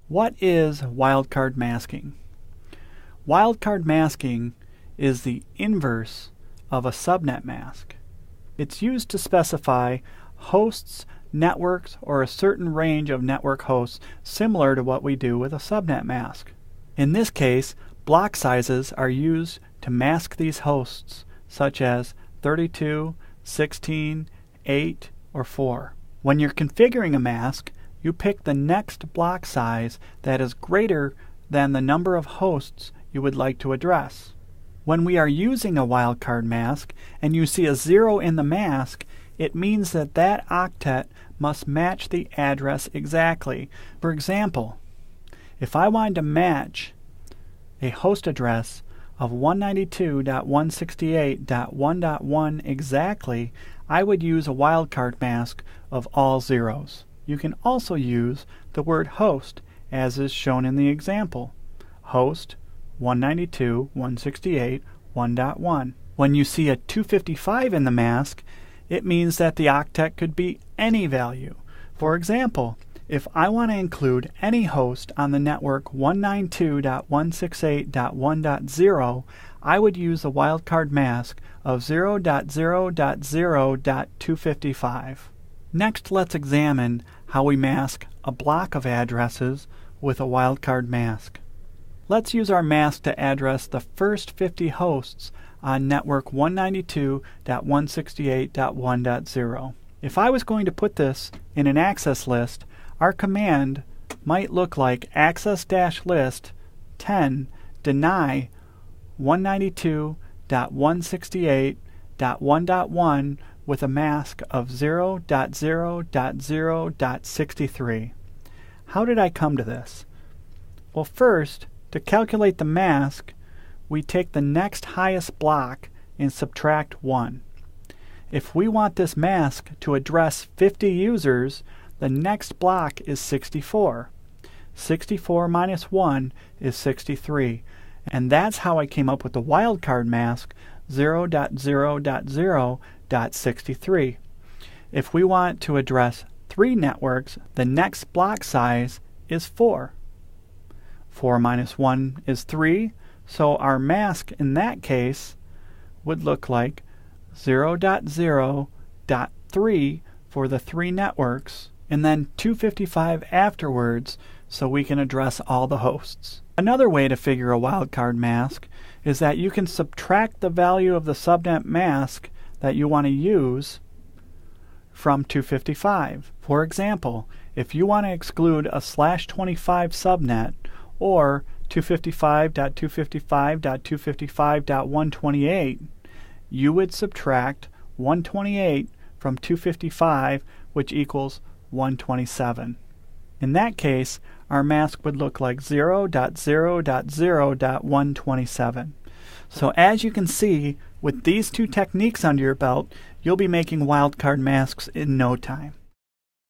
What is wildcard masking? Wildcard masking is the inverse of a subnet mask. It's used to specify hosts, networks, or a certain range of network hosts similar to what we do with a subnet mask. In this case, block sizes are used to mask these hosts, such as 32, 16, 8, or 4. When you're configuring a mask, you pick the next block size that is greater than the number of hosts you would like to address. When we are using a wildcard mask and you see a 0 in the mask, it means that that octet must match the address exactly. For example, if I wanted to match a host address of 192.168.1.1 exactly, I would use a wildcard mask of all zeros. You can also use the word host, as is shown in the example. Host 192.168.1.1. When you see a 255 in the mask, it means that the octet could be any value. For example, if I want to include any host on the network 192.168.1.0, I would use a wildcard mask of 0.0.0.255. Next, let's examine how we mask a block of addresses with a wildcard mask. Let's use our mask to address the first 50 hosts on network 192.168.1.0. If I was going to put this in an access list, our command might look like access-list 10 deny 192.168.1.1 with a mask of 0.0.0.63. How did I come to this? Well, first, to calculate the mask, we take the next highest block and subtract 1. If we want this mask to address 50 users, the next block is 64. 64 minus 1 is 63. And that's how I came up with the wildcard mask 0.0.0.63. If we want to address 3 networks, the next block size is 4. 4 minus 1 is 3, so our mask in that case would look like 0.0.3 for the 3 networks, and then 255 afterwards so we can address all the hosts. Another way to figure a wildcard mask is that you can subtract the value of the subnet mask that you want to use from 255. For example, if you want to exclude a /25 subnet or 255.255.255.128, you would subtract 128 from 255, which equals 127. In that case, our mask would look like 0.0.0.127. So as you can see, with these 2 techniques under your belt, you'll be making wildcard masks in no time.